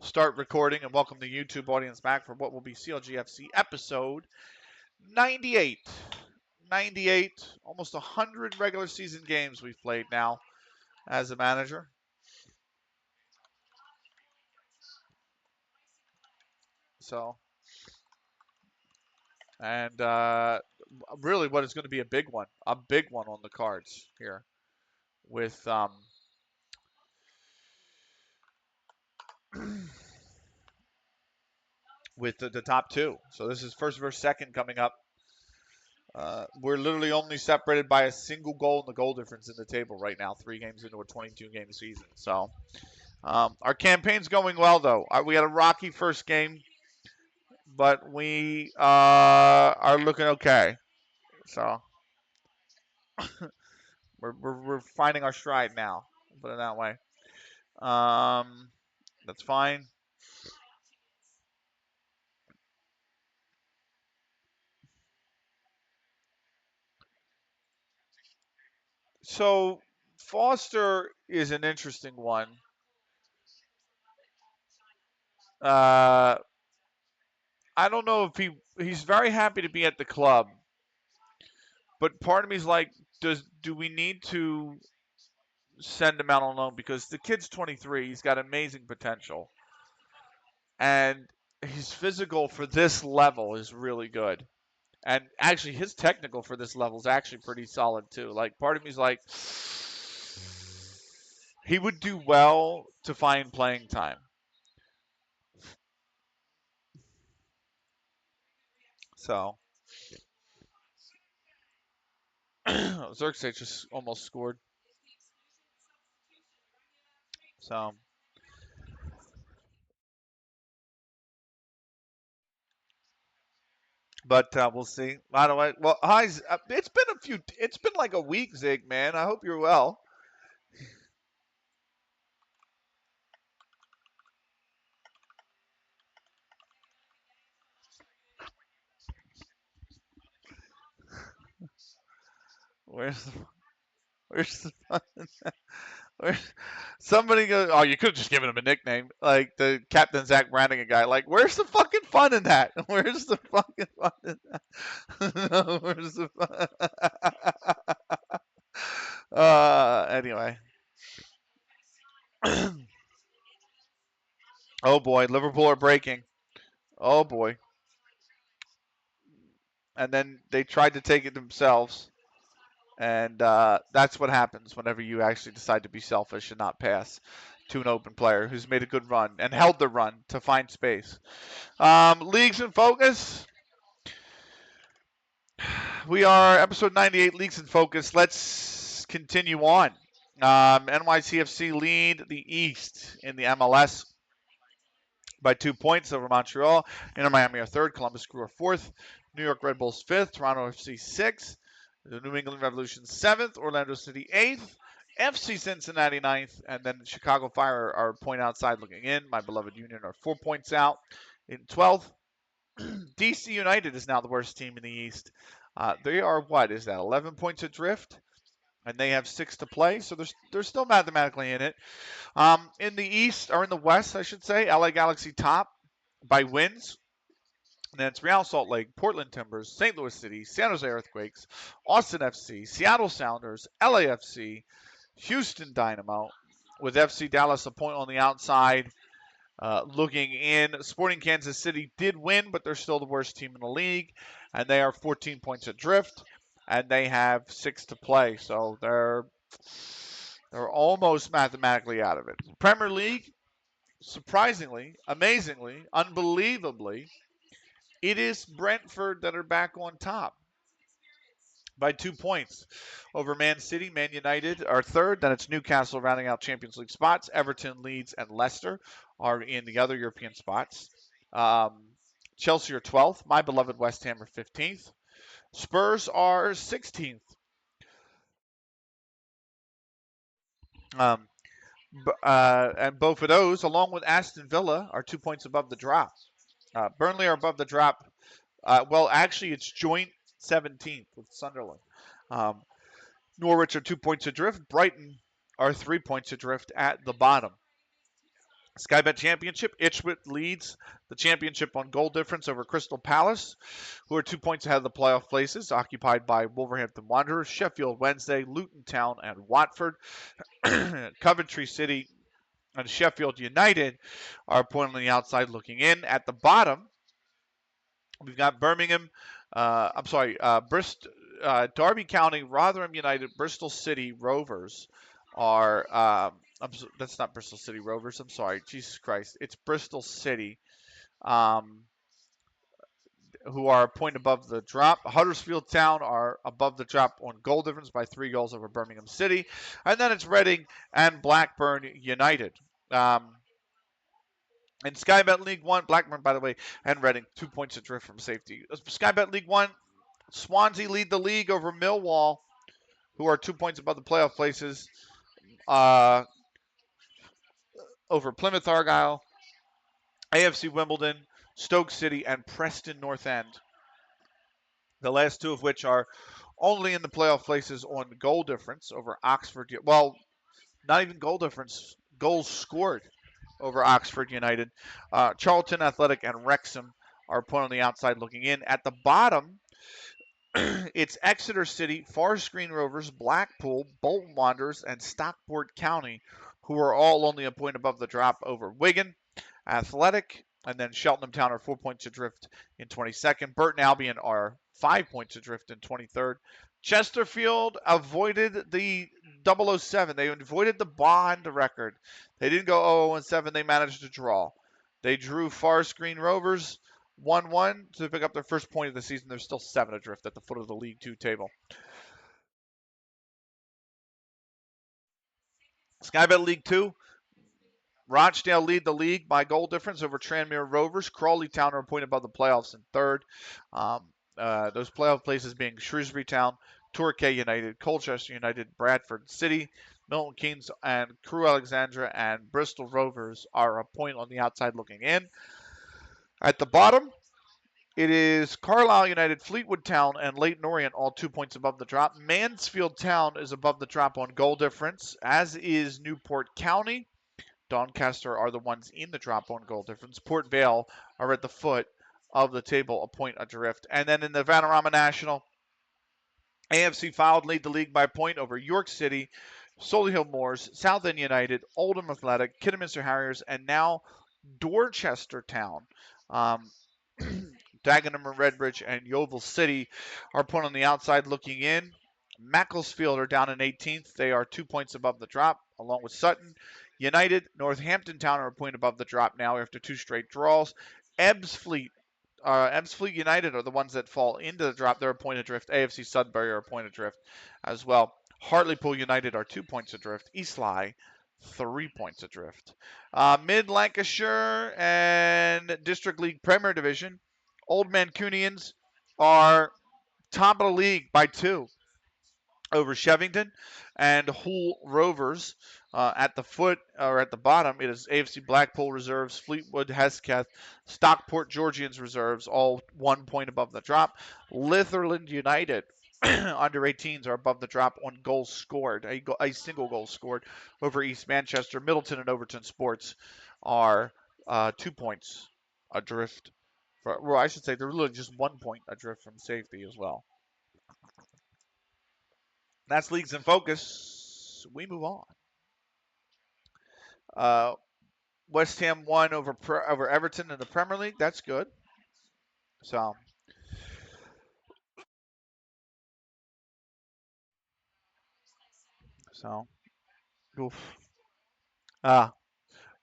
start recording and welcome the YouTube audience back for what will be CLG FC episode 98. 98, almost 100 regular season games we've played now as a manager. So, and really what is going to be a big one on the cards here with with the top two. So this is first versus second coming up. We're literally only separated by a single goal in the goal difference in the table right now, 3 games into a 22-game season. So our campaign's going well, though. We had a rocky first game, but we are looking okay. So we're finding our stride now. Put it that way. That's fine. So Foster is an interesting one. I don't know if he's very happy to be at the club, but part of me is like, do we need to send him out on loan? Because the kid's 23, he's got amazing potential, and his physical for this level is really good. And actually, his technical for this level is actually pretty solid too. Like, part of me is like, he would do well to find playing time. So, Xerxes just almost scored. So, but we'll see. By the way, well, hi. It's been like a week, Zig, man. I hope you're well. Where's the, where's the fun? Where, somebody goes, oh, you could have just given him a nickname, like the Captain Zach Brannigan guy. Like, where's the fucking fun in that? Where's the fucking fun in that? No, where's the fun? Anyway. Oh boy, Liverpool are breaking. Oh boy. And then they tried to take it themselves. And that's what happens whenever you actually decide to be selfish and not pass to an open player who's made a good run and held the run to find space. Leagues in focus. We are episode 98, Leagues in focus. Let's continue on. NYCFC lead the East in the MLS by 2 points over Montreal. Inter Miami are third. Columbus Crew are fourth. New York Red Bulls fifth. Toronto FC sixth. The New England Revolution seventh. Orlando City eighth. FC Cincinnati ninth. And then Chicago Fire are a point outside looking in. My beloved Union are 4 points out in 12th. DC United is now the worst team in the East. They are, what is that, 11 points adrift? And they have 6 to play, so they're still mathematically in it. In the East, or in the West, I should say, LA Galaxy top by wins. And then it's Real Salt Lake, Portland Timbers, St. Louis City, San Jose Earthquakes, Austin FC, Seattle Sounders, LAFC, Houston Dynamo, with FC Dallas a point on the outside. Looking in, Sporting Kansas City did win, but they're still the worst team in the league, and they are 14 points adrift, and they have 6 to play, so they're almost mathematically out of it. Premier League, surprisingly, amazingly, unbelievably, it is Brentford that are back on top by 2 points over Man City. Man United are third. Then it's Newcastle rounding out Champions League spots. Everton, Leeds, and Leicester are in the other European spots. Chelsea are 12th. My beloved West Ham are 15th. Spurs are 16th. Um, and both of those, along with Aston Villa, are 2 points above the drop. Burnley are above the drop. Well, actually, it's joint 17th with Sunderland. Norwich are 2 points adrift. Brighton are 3 points adrift at the bottom. Skybet Championship, Ipswich leads the championship on goal difference over Crystal Palace, who are 2 points ahead of the playoff places, occupied by Wolverhampton Wanderers, Sheffield Wednesday, Luton Town, and Watford. Coventry City and Sheffield United are a point on the outside looking in. At the bottom, we've got Birmingham, Bristol, Derby County, Rotherham United, Bristol City Rovers are. That's not Bristol City Rovers. I'm sorry. Jesus Christ. It's Bristol City, um, who are a point above the drop. Huddersfield Town are above the drop on goal difference by 3 goals over Birmingham City. And then it's Reading and Blackburn United. In Skybet League One, Blackburn, by the way, and Reading, 2 points adrift from safety. Skybet League One, Swansea lead the league over Millwall, who are 2 points above the playoff places, over Plymouth Argyle, AFC Wimbledon, Stoke City, and Preston North End. The last two of which are only in the playoff places on goal difference over Oxford. Well, not even goal difference, goals scored over Oxford United. Charlton Athletic and Wrexham are a point on the outside looking in. At the bottom, it's Exeter City, Forest Green Rovers, Blackpool, Bolton Wanderers, and Stockport County, who are all only a point above the drop over Wigan. Athletic, and then Cheltenham Town are 4 points adrift in 22nd. Burton Albion are 5 points adrift in 23rd. Chesterfield avoided the 007. They avoided the bond record. They didn't go 0-7. They managed to draw. They drew Forest Green Rovers 1-1 to pick up their first point of the season. They're still 7 adrift at the foot of the League Two table. Skybet League Two, Rochdale lead the league by goal difference over Tranmere Rovers. Crawley Town are a point above the playoffs in third. Those playoff places being Shrewsbury Town, Torquay United, Colchester United, Bradford City, Milton Keynes, and Crewe Alexandra and Bristol Rovers are a point on the outside looking in. At the bottom, it is Carlisle United, Fleetwood Town, and Leyton Orient, all 2 points above the drop. Mansfield Town is above the drop on goal difference, as is Newport County. Doncaster are the ones in the drop on goal difference. Port Vale are at the foot of the table, a point adrift. And then in the Vanarama National, AFC Fylde lead the league by a point over York City, Solihull Moors, Southend United, Oldham Athletic, Kidderminster Harriers, and now Dorchester Town. Dagenham and Redbridge and Yeovil City are put on the outside looking in. Macclesfield are down in 18th. They are 2 points above the drop, along with Sutton United. Northampton Town are a point above the drop now after 2 straight draws. Ebbsfleet United are the ones that fall into the drop. They're a point adrift. AFC Sudbury are a point adrift as well. Hartlepool United are 2 points adrift. Eastleigh, 3 points adrift. Mid Lancashire and District League Premier Division, Old Mancunians are top of the league by 2 over Shevington, and Hull Rovers at the foot or at the bottom. It is AFC Blackpool reserves, Fleetwood Hesketh, Stockport Georgians reserves, all 1 point above the drop. Litherland United under 18s are above the drop on goals scored, a single goal scored over East Manchester. Middleton and Overton Sports are 2 points adrift. Well, I should say they're literally just 1 point adrift from safety as well. That's Leagues in Focus. We move on. West Ham won over Everton in the Premier League. That's good. So oof.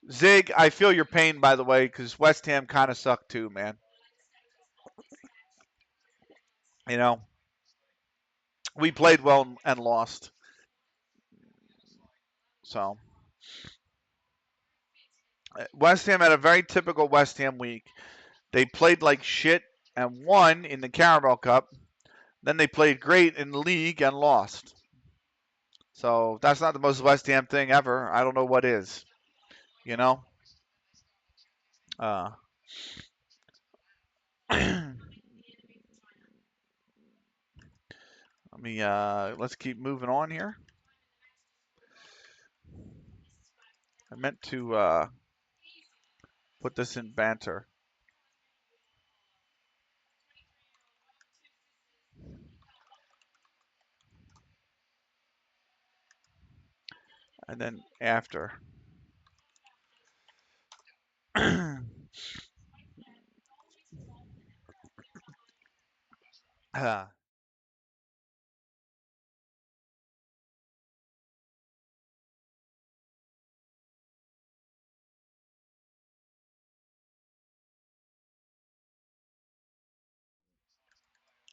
Zig, I feel your pain, by the way, because West Ham kind of sucked too, man. You know, we played well and lost. So West Ham had a very typical West Ham week. They played like shit and won in the Carabao Cup. Then they played great in the league and lost. So that's not the most West Ham thing ever. I don't know what is. You know. Uh, let me let's keep moving on here. I meant to put this in banter. And then after.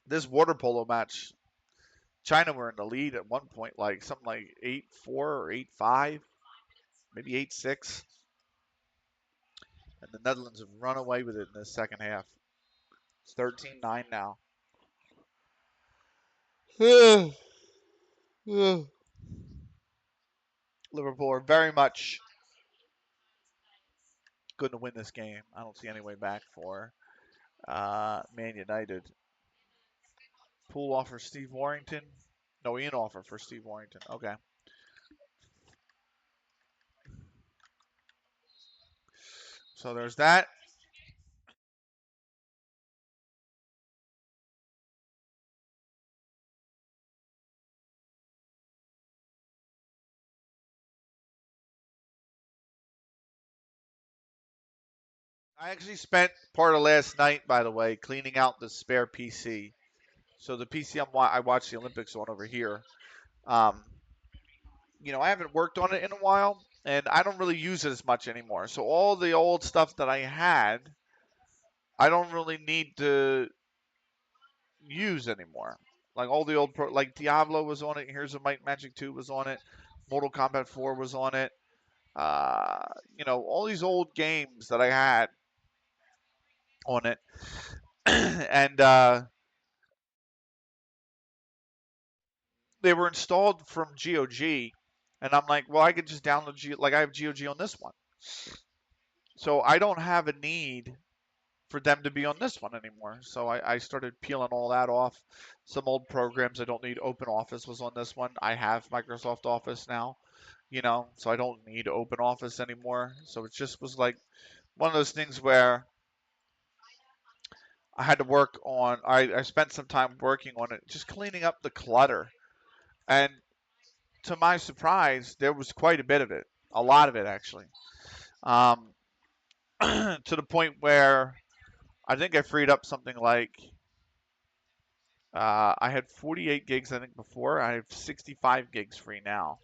This water polo match, China were in the lead at one point, like something like 8-4 or 8-5, maybe 8-6. And the Netherlands have run away with it in the second half. It's 13-9 now. Liverpool are very much going to win this game. I don't see any way back for Man United. Pool offer Steve Warrington. No, Ian offer for Steve Warrington. Okay. So there's that. I actually spent part of last night, by the way, cleaning out the spare PC. So the PC I watched the Olympics on over here. Um, I haven't worked on it in a while, and I don't really use it as much anymore. So all the old stuff that I had, I don't really need to use anymore. Like all the old like Diablo was on it. Here's a Might Magic 2 was on it. Mortal Kombat 4 was on it. All these old games that I had on it, and they were installed from GOG, and I'm like, well, I could just download like I have GOG on this one, so I don't have a need for them to be on this one anymore. So I started peeling all that off. Some old programs I don't need. Open Office was on this one. I have Microsoft Office now, so I don't need Open Office anymore. So it just was like one of those things where I had to work on. I spent some time working on it, just cleaning up the clutter. And to my surprise, there was quite a bit of it, a lot of it actually, um, to the point where I think I freed up something like I had 48 gigs I think before. I have 65 gigs free now,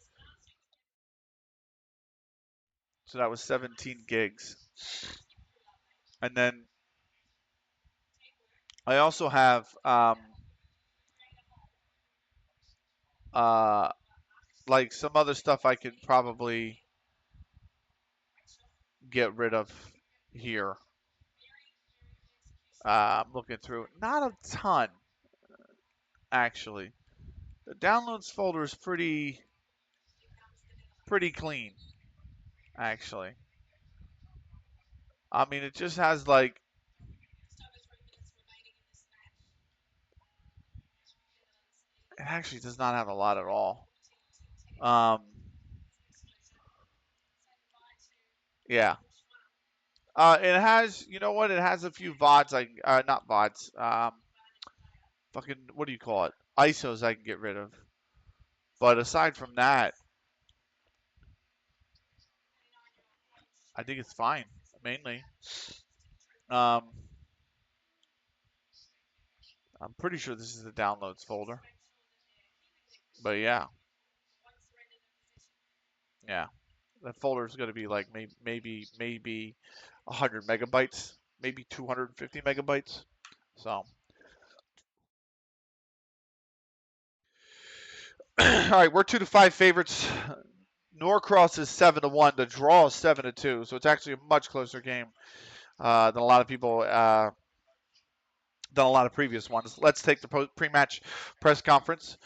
so that was 17 gigs. And then I also have uh, like some other stuff I could probably get rid of here. I'm looking through, not a ton actually. The downloads folder is pretty clean actually. I mean, it just has like it actually does not have a lot at all. Um, yeah. It has, you know what? It has a few VODs, not VODs. Fucking, what do you call it? ISOs I can get rid of. But aside from that, I think it's fine. Mainly, um, I'm pretty sure this is the downloads folder. But yeah, yeah, that folder is going to be like maybe 100 megabytes, maybe 250 megabytes. So, all right, we're 2-5 favorites. Norcross is 7-1. The draw is 7-2. So it's actually a much closer game than a lot of people than a lot of previous ones. Let's take the pre-match press conference.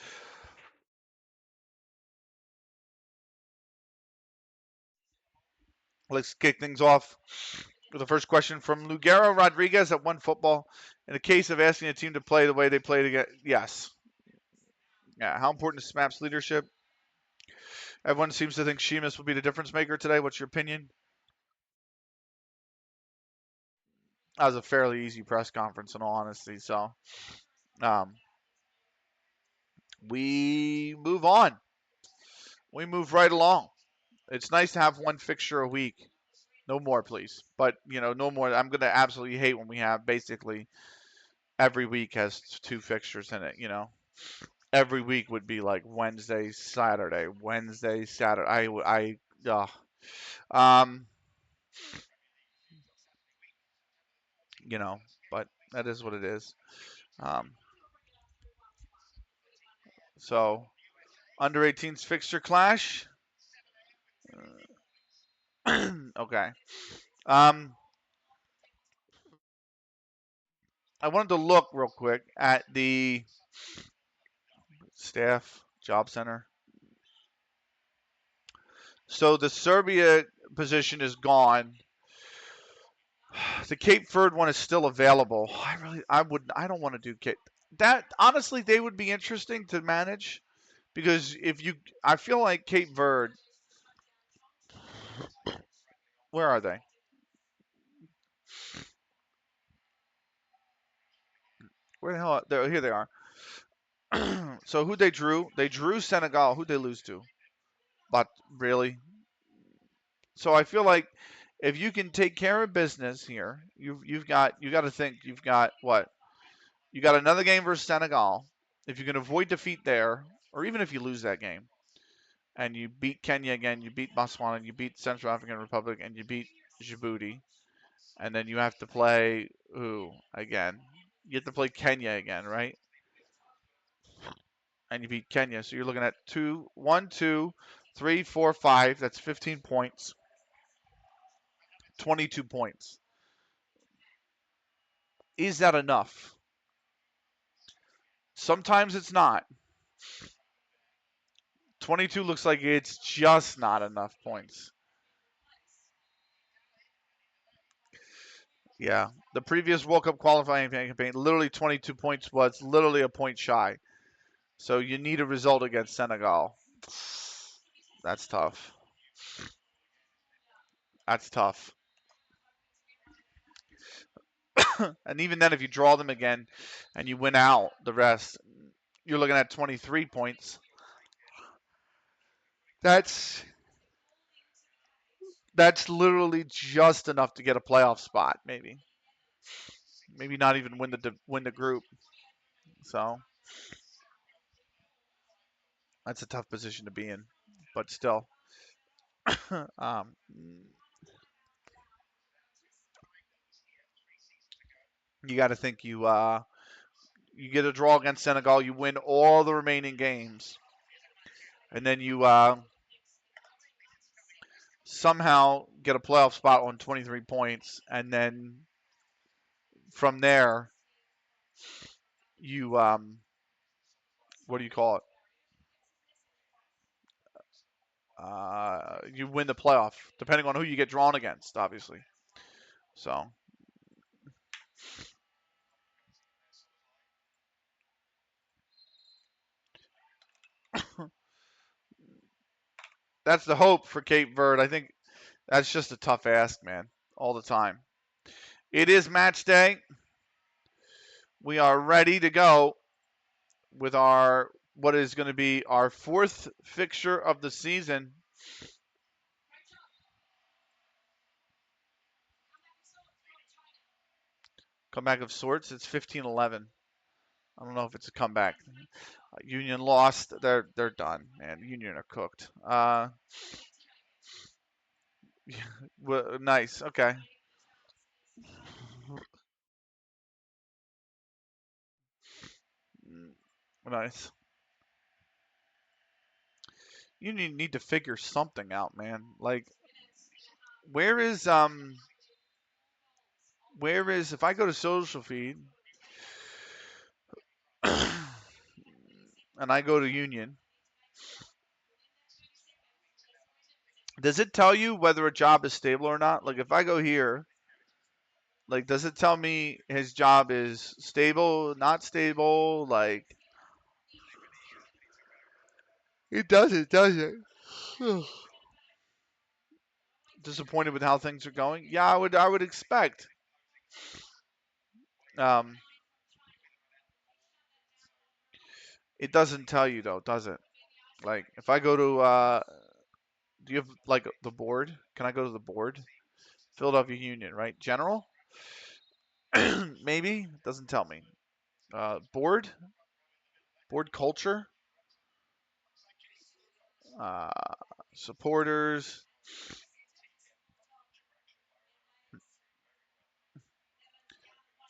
Let's kick things off with the first question from Lugero Rodriguez at One Football. In the case of asking a team to play the way they played again, yes. Yeah. How important is SMAP's leadership? Everyone seems to think Sheamus will be the difference maker today. What's your opinion? That was a fairly easy press conference, in all honesty. So we move on. We move right along. It's nice to have one fixture a week. No more, please. But, no more. I'm going to absolutely hate when we have basically every week has two fixtures in it, Every week would be like Wednesday, Saturday, Wednesday, Saturday. Um, but that is what it is. Um, so under 18s fixture clash. Okay. I wanted to look real quick at the staff job center. So the Serbia position is gone. The Cape Verde one is still available. I don't want to do Cape. That honestly, they would be interesting to manage because I feel like Cape Verde. Where are they? Where the hell? Here they are. So who they drew? They drew Senegal. Who'd they lose to? But really? So I feel like if you can take care of business here, you got to think you've got what? You got another game versus Senegal. If you can avoid defeat there, or even if you lose that game, and you beat Kenya again, you beat Botswana, you beat Central African Republic, and you beat Djibouti, and then you have to play who again? You have to play Kenya again, right? And you beat Kenya, so you're looking at 1, 2, 3, 4, 5. That's 15 points, 22 points. Is that enough? Sometimes it's not. 22 looks like it's just not enough points. Yeah. The previous World Cup qualifying campaign, literally 22 points was literally a point shy. So you need a result against Senegal. That's tough. That's tough. And even then, if you draw them again and you win out the rest, you're looking at 23 points. That's literally just enough to get a playoff spot, maybe. Maybe not even win the group. So that's a tough position to be in, but still. um, you got to think you get a draw against Senegal, you win all the remaining games, and then you somehow get a playoff spot on 23 points, and then from there you what do you call it? You win the playoff, depending on who you get drawn against, obviously. So that's the hope for Cape Verde. I think that's just a tough ask, man, all the time. It is match day. We are ready to go with what is going to be our fourth fixture of the season. Comeback of sorts. It's 15-11. I don't know if it's a comeback. Union lost. They're done, man. Union are cooked. Nice. Okay. Nice. You need to figure something out, man. Like, where is if I go to social feed and I go to Union, does it tell you whether a job is stable or not? Like, if I go here, like, does it tell me his job is stable, not stable? Like, it doesn't, does it? Disappointed with how things are going? Yeah, I would expect. It doesn't tell you though, does it? Like if I go to do you have like the board? Can I go to the board? Philadelphia Union, right? General? Maybe? Doesn't tell me. Board? Board culture? Uh, supporters?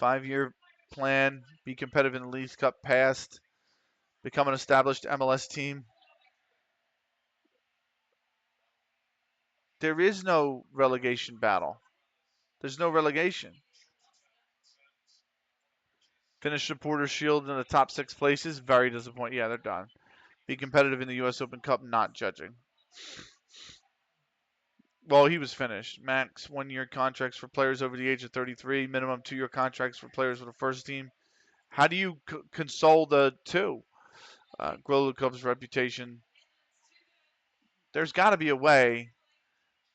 5-year plan. Be competitive in the Leagues Cup past. Become an established MLS team. There is no relegation battle. There's no relegation. Finish Supporters Shield in the top 6 places. Very disappointing. Yeah, they're done. Be competitive in the U.S. Open Cup. Not judging. Well, he was finished. Max 1-year contracts for players over the age of 33. Minimum 2-year contracts for players with the first team. How do you console the two? Grow the club's reputation. There's got to be a way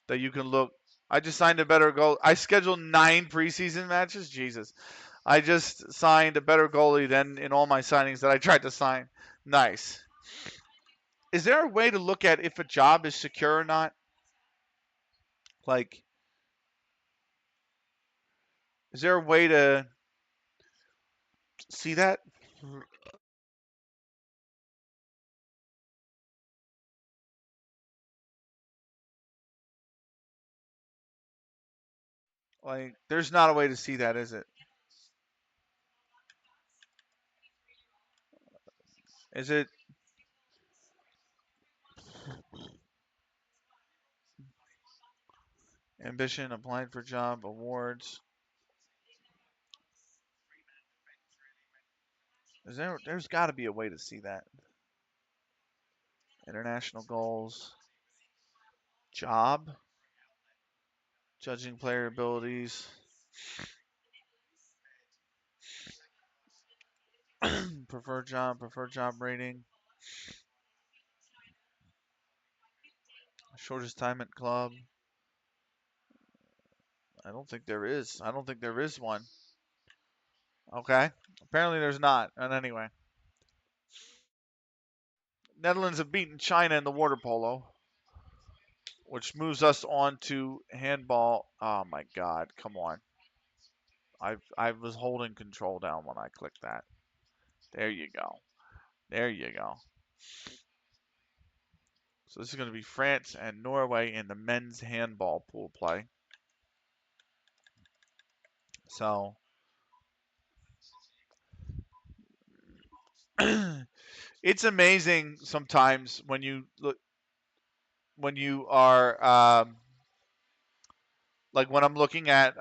that you can look. I just signed a better goal. I scheduled 9 preseason matches. Jesus. I just signed a better goalie than in all my signings that I tried to sign. Nice. Is there a way to look at if a job is secure or not? Like, is there a way to see that? Like, there's not a way to see that, is it? Is it ambition, applying for job, awards? There's got to be a way to see that. International goals, job, judging player abilities, preferred job rating, shortest time at club. I don't think there is. I don't think there is one. Okay. Apparently there's not. And anyway, Netherlands have beaten China in the water polo, which moves us on to handball. Oh my God! Come on. I was holding control down when I clicked that. There you go. There you go. So this is going to be France and Norway in the men's handball pool play. So it's amazing sometimes when you look when you are like when I'm looking at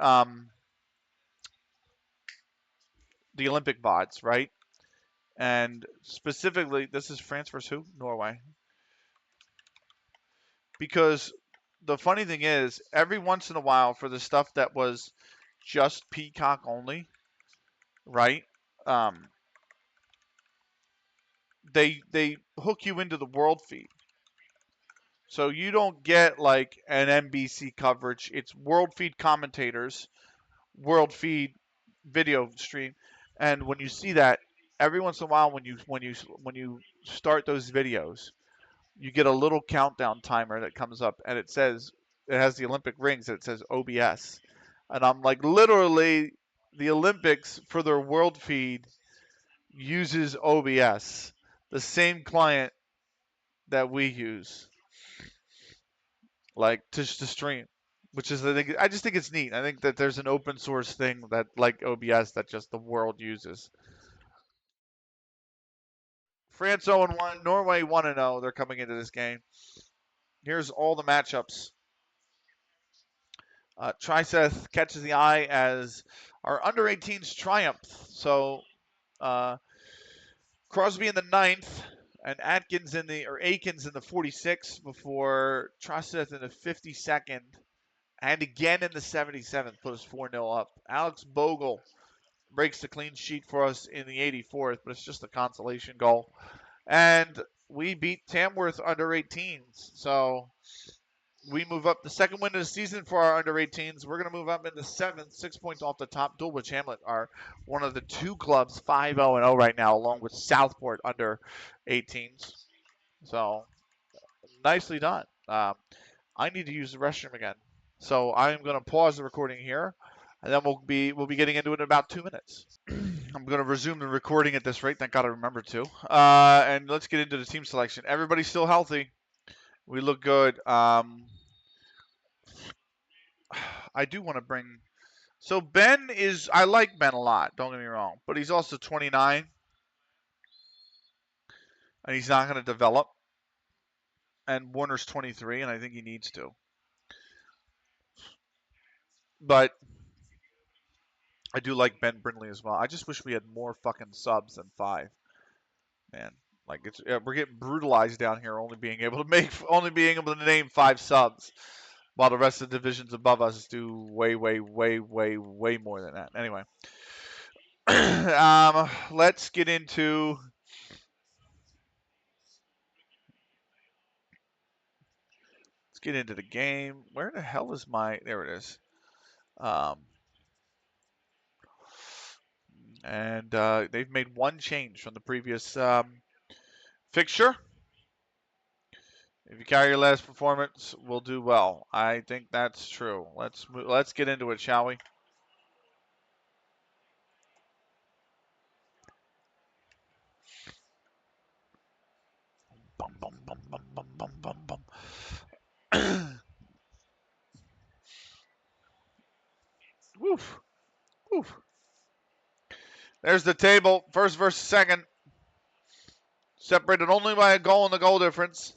the Olympic bots, right? And specifically, this is France versus who? Norway. Because the funny thing is, every once in a while, for the stuff that was just Peacock only, right? Um, they hook you into the world feed, so you don't get like an NBC coverage. It's world feed commentators, world feed video stream, and when you see that, every once in a while, when you start those videos, you get a little countdown timer that comes up, and it says it has the Olympic rings, and it says OBS, and I'm like, literally, the Olympics for their world feed uses OBS, the same client that we use, like to stream, which is I just think it's neat. I think that there's an open source thing that like OBS that just the world uses. France 0-1, Norway 1-0. They're coming into this game. Here's all the matchups. Triseth catches the eye as our under 18s triumph. So Crosby in the 9th and Akins in the 46th before Triseth in the 52nd and again in the 77th put us 4-0 up. Alex Bogle breaks the clean sheet for us in the 84th, but it's just a consolation goal. And we beat Tamworth under 18s. So We move up the second win of the season for our under-18s. We're going to move up into 7th, 6 points off the top. Dulwich Hamlet are one of the 2 clubs 5-0-0 right now, along with Southport under-18s. So, nicely done. I need to use the restroom again. So I'm going to pause the recording here, and then we'll be getting into it in about 2 minutes. I'm going to resume the recording at this rate. Thank God I remembered to. And let's get into the team selection. Everybody's still healthy. We look good. I do want to bring. So Ben is. I like Ben a lot. Don't get me wrong, but he's also 29, and he's not going to develop. And Warner's 23, and I think he needs to. But I do like Ben Brindley as well. I just wish we had more fucking subs than 5. Man, like it's we're getting brutalized down here, only being able to name 5 subs, while the rest of the divisions above us do way more than that. Anyway, let's get into. Let's get into the game. Where the hell is my? There it is. And they've made one change from the previous fixture. If you carry your last performance, we'll do well. I think that's true. Let's get into it, shall we? Bum, bum, bum, bum, bum, bum, bum, bum. Woof. Woof. There's the table. First versus second. Separated only by a goal and the goal difference.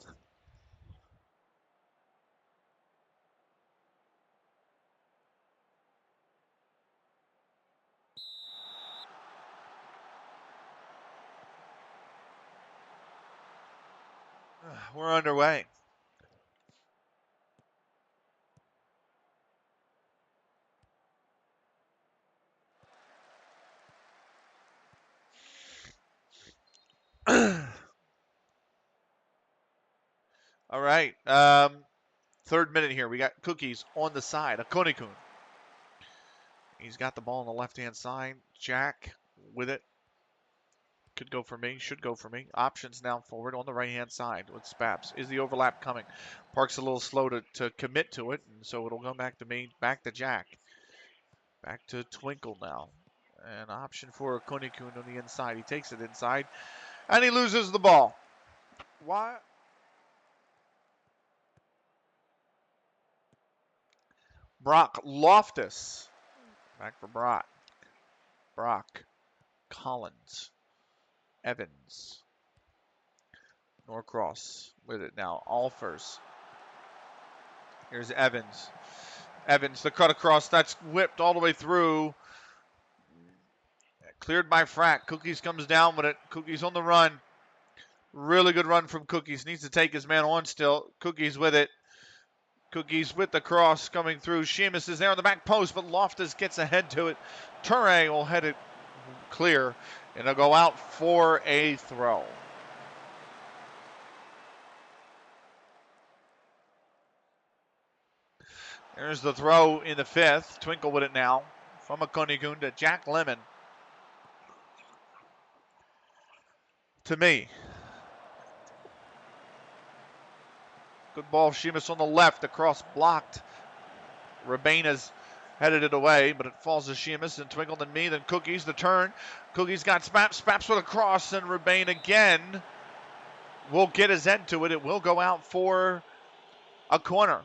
We're underway. All right. Third minute here. We got Cookies on the side. Akonikun. He's got the ball on the left-hand side. Jack with it. Could go for me. Should go for me. Options now forward on the right-hand side with Spaps. Is the overlap coming? Park's a little slow to commit to it, and so it'll go back to me. Back to Jack. Back to Twinkle now. An option for Akonikun on the inside. He takes it inside, and he loses the ball. Why? Brock Loftus. Back for Brock. Brock. Collins. Evans. Norcross with it now. Alfers. Here's Evans. Evans, the cut across. That's whipped all the way through. Cleared by Frack. Cookies comes down with it. Cookies on the run. Really good run from Cookies. Needs to take his man on still. Cookies with it. Cookies with the cross coming through. Sheamus is there on the back post, but Loftus gets ahead to it. Ture will head it clear, and it'll go out for a throw. There's the throw in the 5th. Twinkle with it now from Akonikun to Jack Lemon. To me. Good ball. Sheamus on the left. The cross blocked. Rabaina's headed it away, but it falls to Sheamus and Twinkle then me, then Cookies. The turn. Cookies got Spaps. Spaps with a cross, and Rabain again will get his end to it. It will go out for a corner.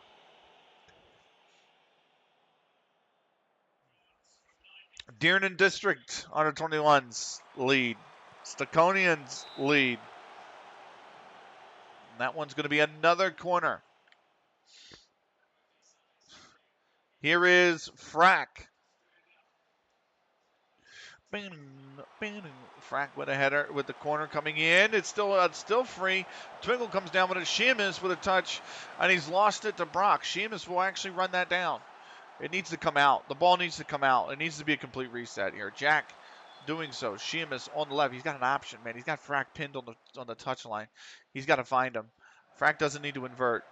Dearnan District under 21's lead. Staconians lead. And that one's going to be another corner. Here is Frack. Frack with a header with the corner coming in. It's still free. Twinkle comes down with it. Sheamus with a touch, and he's lost it to Brock. Sheamus will actually run that down. It needs to come out. The ball needs to come out. It needs to be a complete reset here. Jack doing so. Sheamus on the left. He's got an option, man. He's got Frack pinned on the touch line. He's got to find him. Frack doesn't need to invert.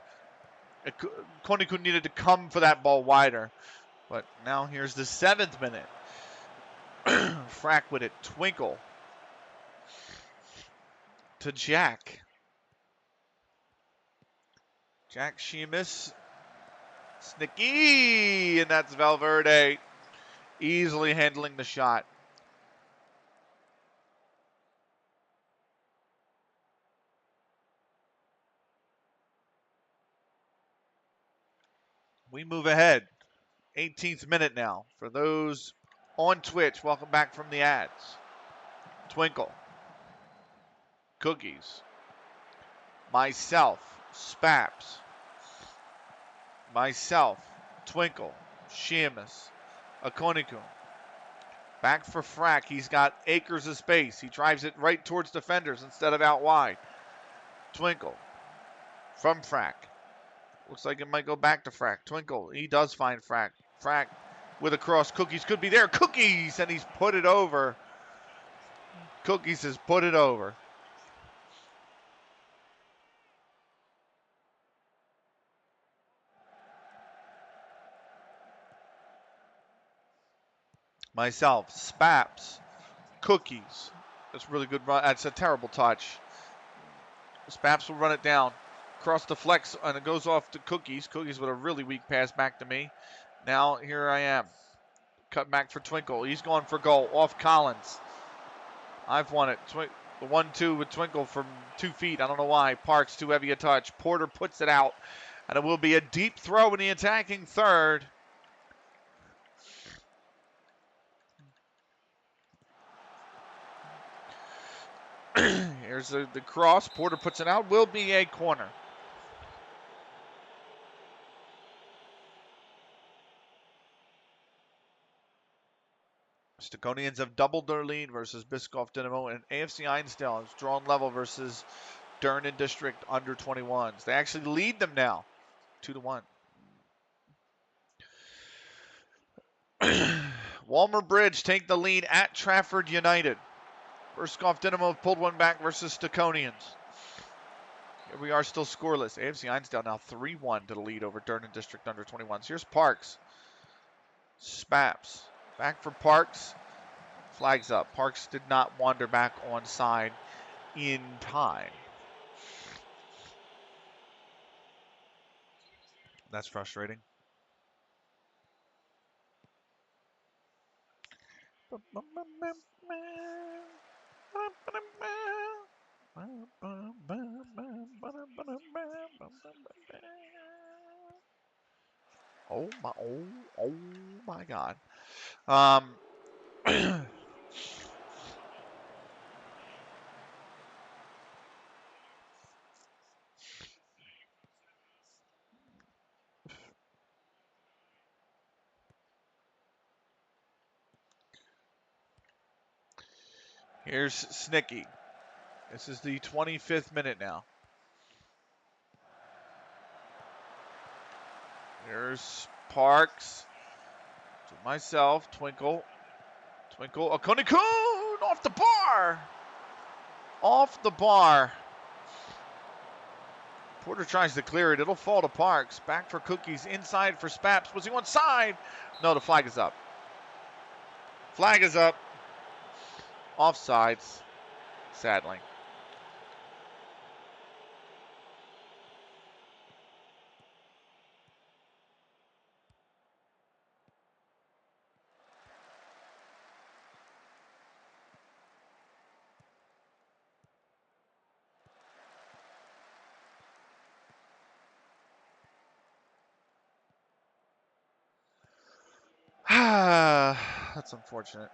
Konikun needed to come for that ball wider. But now here's the 7th minute. Frack with it. Twinkle to Jack. Jack Sheamus. Snicky! And that's Valverde easily handling the shot. We move ahead. 18th minute now. For those on Twitch, welcome back from the ads. Twinkle. Cookies. Myself. Spaps. Myself. Twinkle. Sheamus. Akonikun. Back for Frack. He's got acres of space. He drives it right towards defenders instead of out wide. Twinkle. From Frack. Looks like it might go back to Frack. Twinkle. He does find Frack. Frack with a cross. Cookies could be there. Cookies! And he's put it over. Cookies has put it over. Myself. Spaps. Cookies. That's a really good run. That's a terrible touch. Spaps will run it down. Cross the flex, and it goes off to Cookies. Cookies with a really weak pass back to me. Now, here I am. Cut back for Twinkle. He's going for goal. Off Collins. I've won it. The 1-2 with Twinkle from 2 feet. I don't know why. Parks, too heavy a touch. Porter puts it out. And it will be a deep throw in the attacking third. Here's the cross. Porter puts it out. Will be a corner. Staconians have doubled their lead versus Biscoff Dynamo, and AFC Einsdale has drawn level versus Durnan District under 21s. They actually lead them now, 2-1. Walmer Bridge take the lead at Trafford United. Biscoff Dynamo pulled one back versus Staconians. Here we are still scoreless. AFC Einsdale now 3-1 to the lead over Durnan District under 21s. Here's Parks. Spaps. Back for Parks. Flags up. Parks did not wander back on side in time. That's frustrating. Oh my God. Here's Snicky. This is the 25th minute now. Here's Parks. To myself, Twinkle. Twinkle. Akonikun off the bar. Off the bar. Porter tries to clear it. It'll fall to Parks. Back for Cookies. Inside for Spaps. Was he on side? No, the flag is up. Flag is up. Offsides. Sadly. That's unfortunate.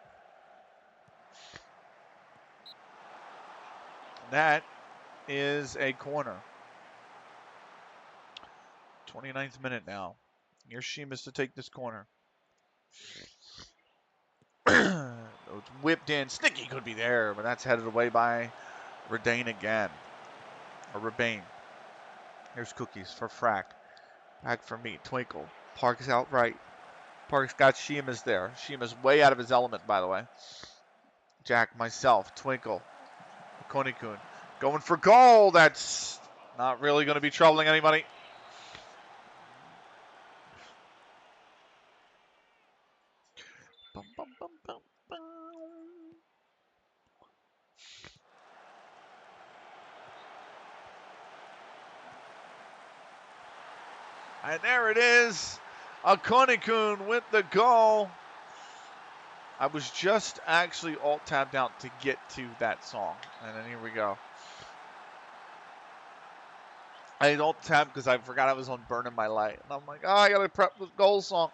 That is a corner. 29th minute now. Here's Sheamus to take this corner. It's whipped in. Snicky could be there, but that's headed away by Redane again. Or Rebane. Here's Cookies for Frack. Back for me. Twinkle. Parks out right. Parks got Sheamus there. Sheamus way out of his element, by the way. Jack, myself, Twinkle. Konikun. Going for goal. That's not really going to be troubling anybody. And there it is. Akonikun with the goal. I was just actually alt-tabbed out to get to that song. And then here we go. I alt-tabbed because I forgot I was on Burning My Light. And I'm like, oh, I got to prep the goal song.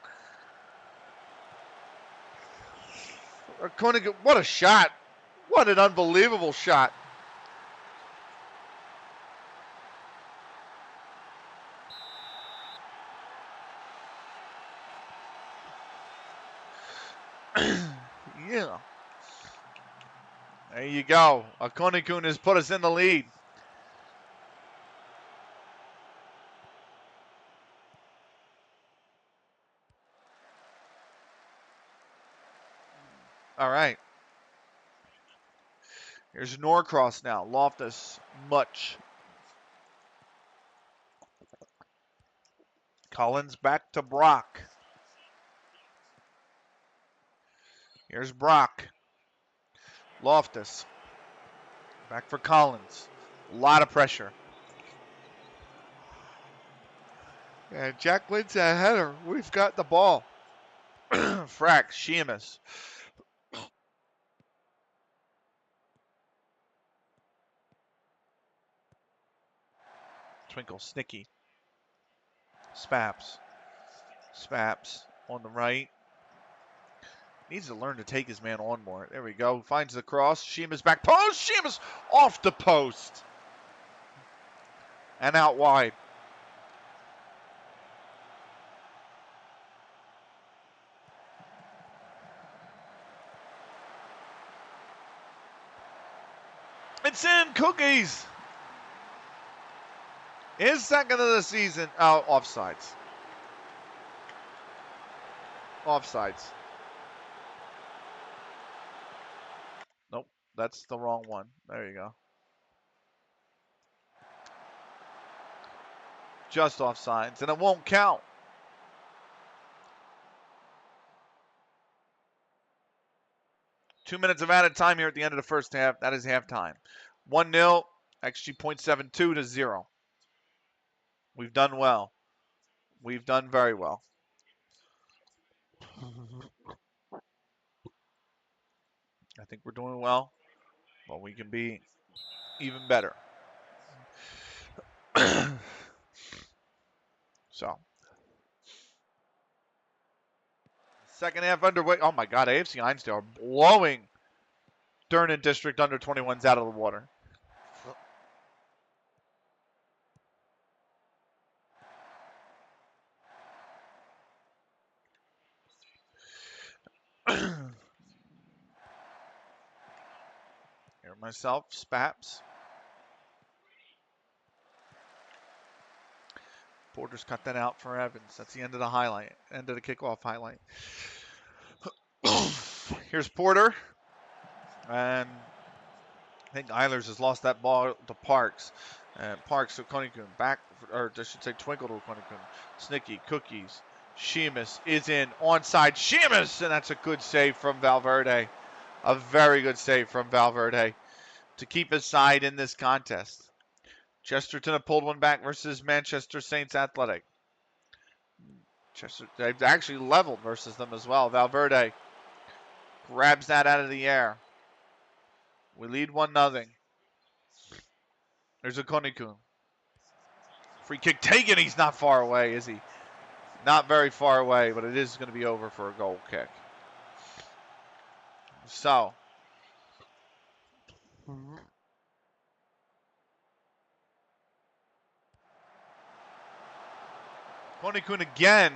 Akonikun, what a shot. What an unbelievable shot. Yeah. There you go. Akonikun has put us in the lead. All right. Here's Norcross now. Loftus, Much. Collins back to Brock. Here's Brock. Loftus. Back for Collins. A lot of pressure. And Jack wins a header. We've got the ball. Frack, Sheamus. Twinkle, Snicky. Spaps. Spaps on the right. Needs to learn to take his man on more. There we go. Finds the cross. Sheamus back post. Sheamus off the post. And out wide. It's in, Cookies. His second of the season. Oh, offsides. Offsides. Nope, that's the wrong one. There you go. Just offsides, and it won't count. Two minutes of added time here at the end of the first half. That is halftime. 1-0, XG 0.72 to 0. We've done well. We've done very well. I think we're doing well, but we can be even better. So, second half underway. Oh my God, AFC Einsdale are blowing Durnan District under 21s out of the water. Here myself, Spaps. Porter's cut that out for Evans. That's the end of the highlight. End of the kickoff highlight. Here's Porter. And I think Eilers has lost that ball to Parks. And Parks to Konikun. Back, or I should say Twinkle to Konikun. Snicky, Cookies. Sheamus is in. Onside. Sheamus! And that's a good save from Valverde. A very good save from Valverde to keep his side in this contest. Chesterton have pulled one back versus Manchester Saints Athletic. They've actually leveled versus them as well. Valverde grabs that out of the air. We lead 1-0. There's a Konikun. Free kick taken. He's not far away, is he? Not very far away, but it is going to be over for a goal kick. So, Konikun again.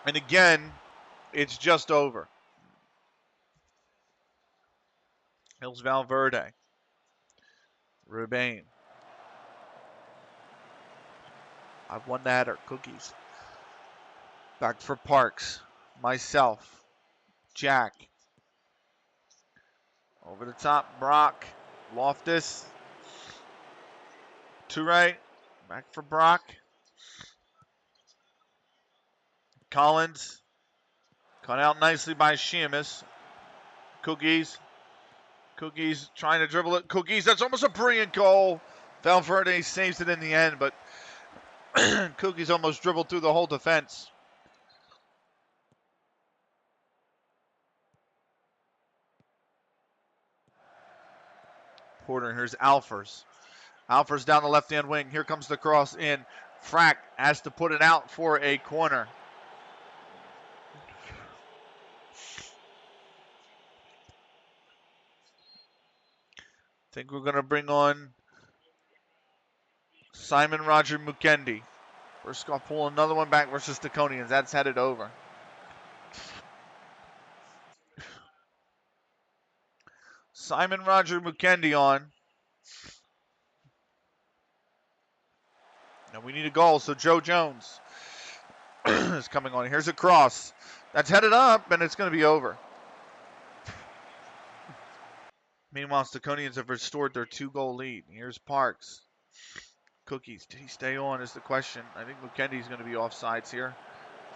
And again, it's just over. Hills Valverde. Rubain. I've won that or Cookies. Back for Parks. Myself. Jack. Over the top, Brock. Loftus. Toure. Back for Brock. Collins. Cut out nicely by Sheamus. Cookies. Cookies trying to dribble it. Cookies, that's almost a brilliant goal. Valverde saves it in the end, but Cookie's almost dribbled through the whole defense. Porter, here's Alfers. Alfers down the left-hand wing. Here comes the cross in. Frack has to put it out for a corner. Think we're going to bring on Simon Roger Mukendi. Burskov pull another one back versus Staconians. That's headed over. Simon Roger Mukendi on. And we need a goal, so Joe Jones is coming on. Here's a cross. That's headed up, and it's going to be over. Meanwhile, Staconians have restored their 2-goal lead. Here's Parks. Cookies, did he stay on is the question. I think Mukendi's going to be offsides here.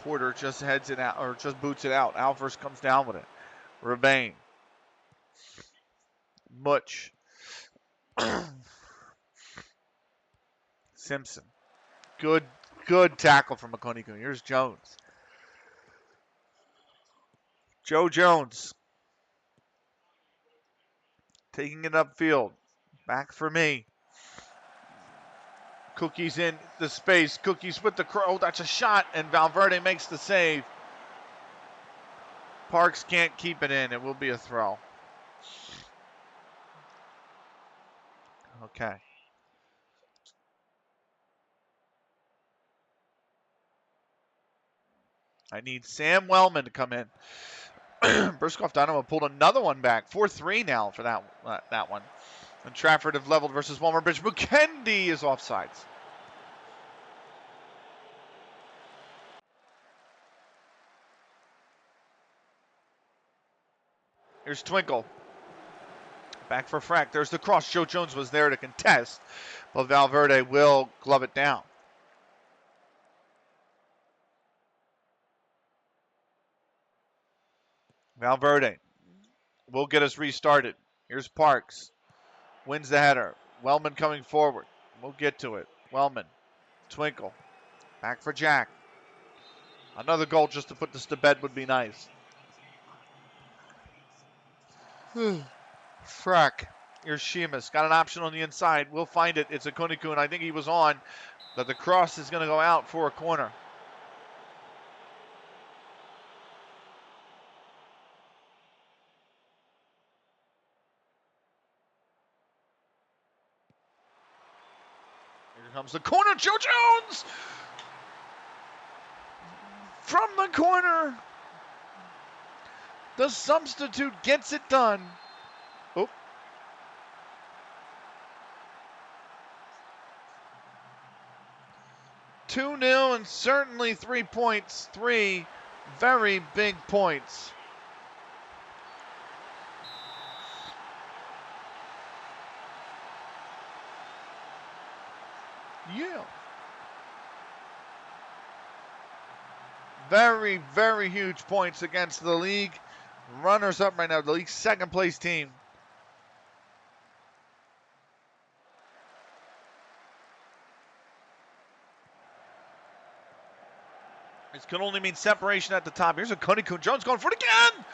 Porter just heads it out, or just boots it out. Alfers comes down with it. Rebane. Butch. Simpson. Good tackle from Makoni-kun. Here's Jones. Joe Jones. Taking it upfield. Back for me. Cookie's in the space. Cookie's with the crow. That's a shot, and Valverde makes the save. Parks can't keep it in. It will be a throw. Okay. I need Sam Wellman to come in. Burskov Dynamo pulled another one back. 4-3 now for that one. And Trafford have leveled versus Walmer Bridge. Mukendi is offsides. Here's Twinkle. Back for Frack. There's the cross. Joe Jones was there to contest, but Valverde will glove it down. Valverde will get us restarted. Here's Parks. Wins the header. Wellman coming forward. We'll get to it. Wellman. Twinkle. Back for Jack. Another goal just to put this to bed would be nice. Frack. Here's Sheamus. Got an option on the inside. We'll find it. It's a Kunikun. I think he was on. But the cross is going to go out for a corner. Here comes the corner. Joe Jones! From the corner. The substitute gets it done. Oh. 2-0 and certainly 3 points. 3 very big points. Yeah. Very, very huge points against the league. Runners up right now, the league's second place team. This can only mean separation at the top. Here's a Kunikun. Jones going for it again.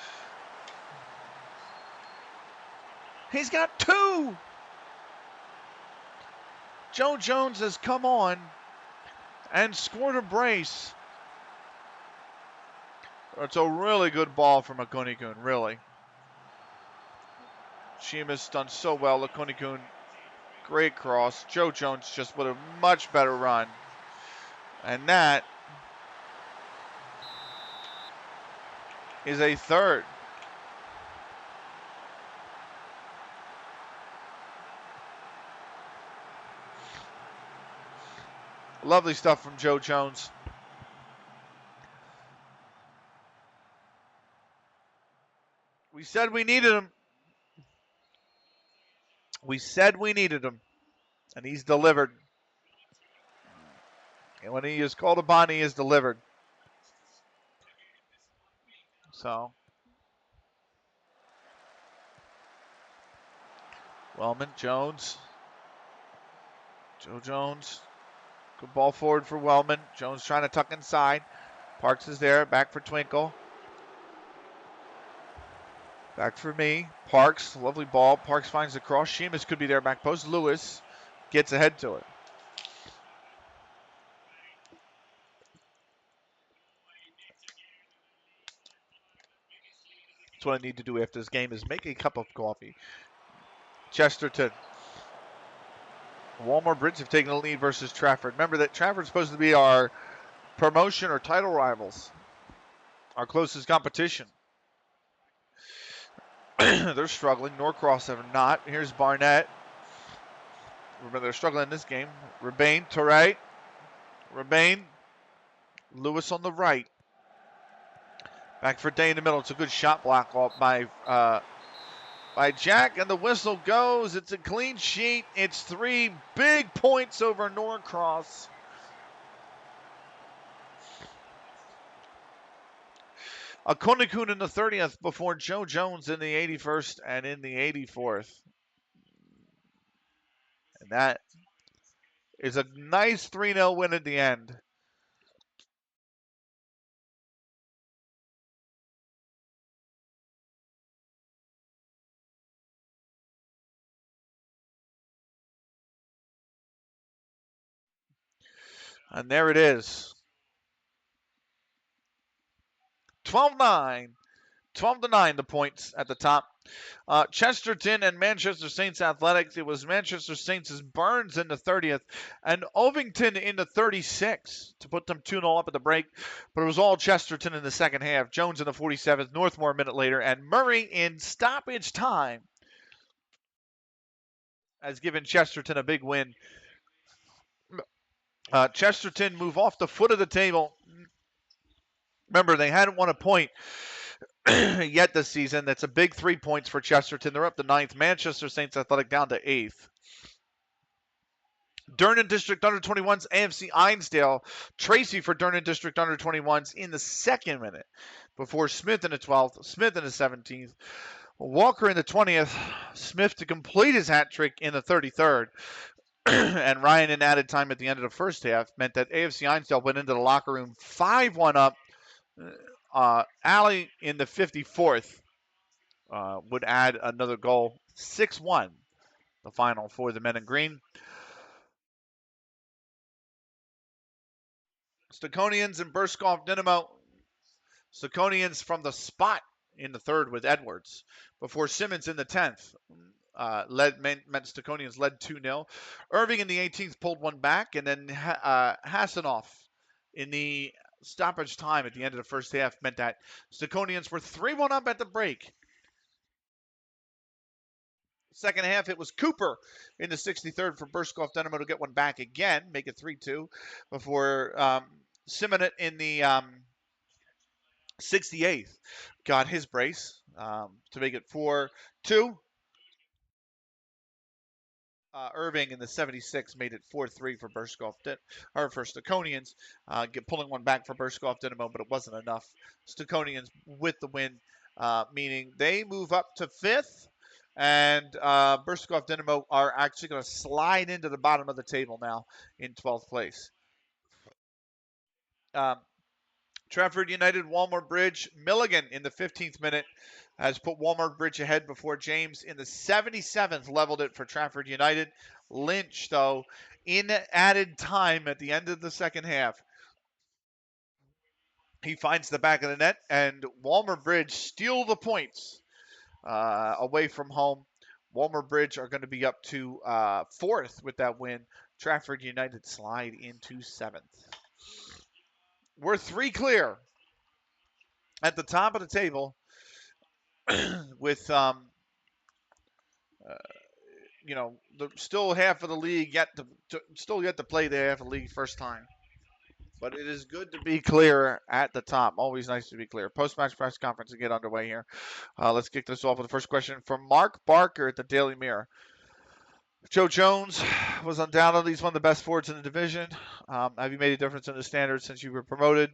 He's got 2. Joe Jones has come on and scored a brace. It's a really good ball from Akunikun, really. Sheamus done so well. Akunikun, great cross. Joe Jones just with a much better run. And that is a third. Lovely stuff from Joe Jones. We said we needed him. We said we needed him. And he's delivered. And when he is called upon, he is delivered. So. Wellman, Jones. Joe Jones. Good ball forward for Wellman. Jones trying to tuck inside. Parks is there. Back for Twinkle. Back for me. Parks, lovely ball. Parks finds the cross. Sheamus could be there back post. Lewis gets ahead to it. That's what I need to do after this game is make a cup of coffee. Chesterton. Walmart Bridge have taken the lead versus Trafford. Remember that Trafford's supposed to be our promotion or title rivals. Our closest competition. They're struggling. Norcross have not. Here's Barnett. Remember, they're struggling in this game. Rebane to right. Rebane. Lewis on the right. Back for Day in the middle. It's a good shot block off by Jack, and the whistle goes. It's a clean sheet. It's 3 big points over Norcross. A Kunekun in the 30th before Joe Jones in the 81st and in the 84th. And that is a nice 3-0 win at the end. And there it is. 12-9. 12-9 the points at the top. Chesterton and Manchester Saints Athletics. It was Manchester Saints' Burns in the 30th and Ovington in the 36th to put them 2-0 up at the break. But it was all Chesterton in the second half. Jones in the 47th, Northmore a minute later, and Murray in stoppage time has given Chesterton a big win. Chesterton move off the foot of the table. Remember, they hadn't won a point yet this season. That's a big 3 points for Chesterton. They're up to 9th. Manchester Saints Athletic down to 8th. Durnan District Under 21s, AFC Einsdale. Tracy for Durnan District Under 21s in the 2nd minute before Smith in the 12th, Smith in the 17th, Walker in the 20th, Smith to complete his hat trick in the 33rd. And Ryan in added time at the end of the first half meant that AFC Einsdale went into the locker room 5-1 up. Alley in the 54th would add another goal. 6-1, the final for the men in green. Staconians and Burskov Dynamo. Staconians from the spot in the 3rd with Edwards before Simmons in the 10th. Meant Staconians led 2-0. Irving in the 18th pulled one back, and then Hasanoff in the stoppage time at the end of the first half meant that Staconians were 3-1 up at the break. Second half, it was Cooper in the 63rd for Burskov Dynamo to get one back again, make it 3-2 before Simonet in the 68th got his brace to make it 4-2. Irving in the 76 made it 4-3 for Burskov, or for Staconians, pulling one back for Burskov Dynamo, but it wasn't enough. Staconians with the win, meaning they move up to 5th, and Burskov Dynamo are actually going to slide into the bottom of the table now in 12th place. Trafford United, Walmart Bridge. Milligan in the 15th minute has put Walmart Bridge ahead before James in the 77th leveled it for Trafford United. Lynch, though, in added time at the end of the second half, he finds the back of the net, and Walmart Bridge steal the points away from home. Walmart Bridge are going to be up to 4th with that win. Trafford United slide into 7th. We're 3 clear at the top of the table with still half of the league yet to play the half of the league first time. But it is good to be clear at the top. Always nice to be clear. Post-match press conference to get underway here. Let's kick this off with the first question from Mark Barker at the Daily Mirror. Joe Jones was undoubtedly one of the best forwards in the division. Have you made a difference in the standards since you were promoted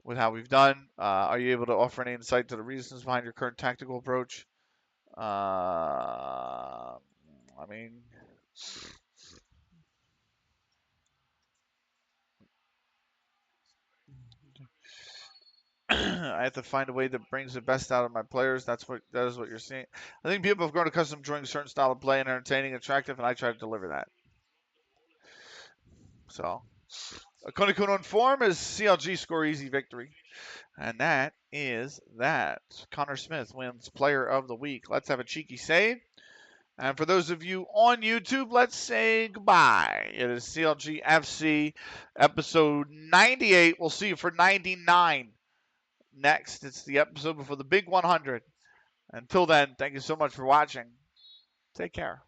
with how we've done? Are you able to offer any insight to the reasons behind your current tactical approach? I mean, I have to find a way that brings the best out of my players. That is what you're seeing. I think people have grown accustomed to enjoying a certain style of play and entertaining, attractive, and I try to deliver that. So, Kunakun on form is CLG score easy victory. And that is that. Connor Smith wins Player of the Week. Let's have a cheeky save. And for those of you on YouTube, let's say goodbye. It is CLG FC episode 98. We'll see you for 99 next. It's the episode before the big 100. Until then, thank you so much for watching. Take care.